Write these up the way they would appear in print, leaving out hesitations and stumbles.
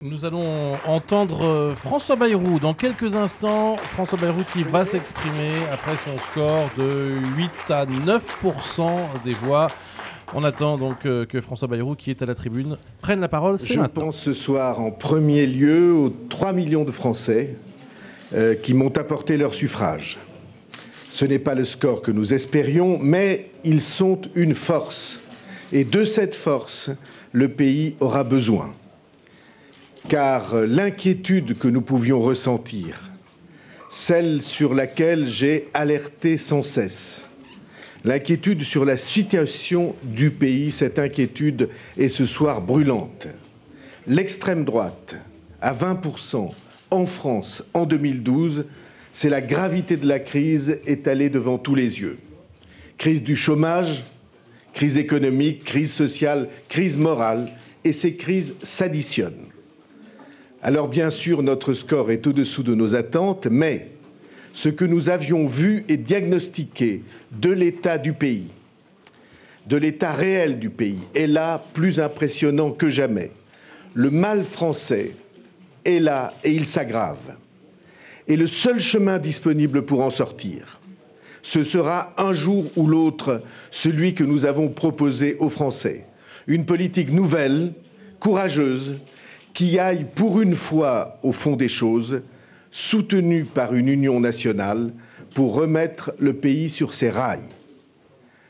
Nous allons entendre François Bayrou dans quelques instants. François Bayrou qui va s'exprimer après son score de 8 à 9% des voix. On attend donc que François Bayrou, qui est à la tribune, prenne la parole. Je pense ce soir en premier lieu aux 3 millions de Français qui m'ont apporté leur suffrage. Ce n'est pas le score que nous espérions, mais ils sont une force. Et de cette force, le pays aura besoin. Car l'inquiétude que nous pouvions ressentir, celle sur laquelle j'ai alerté sans cesse, l'inquiétude sur la situation du pays, cette inquiétude est ce soir brûlante. L'extrême droite, à 20% en France en 2012, c'est la gravité de la crise étalée devant tous les yeux. Crise du chômage, crise économique, crise sociale, crise morale, et ces crises s'additionnent. Alors bien sûr, notre score est au-dessous de nos attentes, mais ce que nous avions vu et diagnostiqué de l'état du pays, de l'état réel du pays, est là plus impressionnant que jamais. Le mal français est là et il s'aggrave. Et le seul chemin disponible pour en sortir, ce sera un jour ou l'autre celui que nous avons proposé aux Français. Une politique nouvelle, courageuse, qui aille pour une fois au fond des choses, soutenue par une union nationale pour remettre le pays sur ses rails.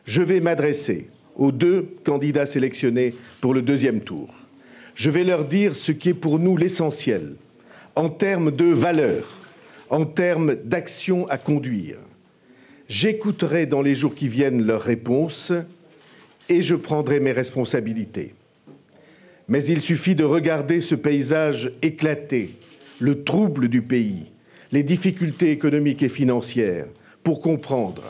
Je vais m'adresser aux 2 candidats sélectionnés pour le 2e tour. Je vais leur dire ce qui est pour nous l'essentiel, en termes de valeurs, en termes d'actions à conduire. J'écouterai dans les jours qui viennent leurs réponses et je prendrai mes responsabilités. Mais il suffit de regarder ce paysage éclaté, le trouble du pays, les difficultés économiques et financières, pour comprendre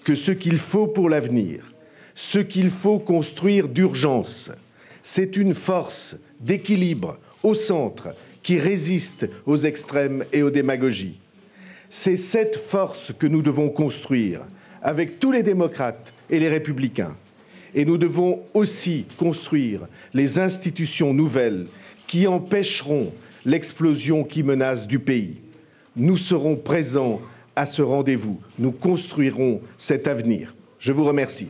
que ce qu'il faut pour l'avenir, ce qu'il faut construire d'urgence, c'est une force d'équilibre au centre qui résiste aux extrêmes et aux démagogies. C'est cette force que nous devons construire avec tous les démocrates et les républicains. Et nous devons aussi construire les institutions nouvelles qui empêcheront l'explosion qui menace du pays. Nous serons présents à ce rendez-vous. Nous construirons cet avenir. Je vous remercie.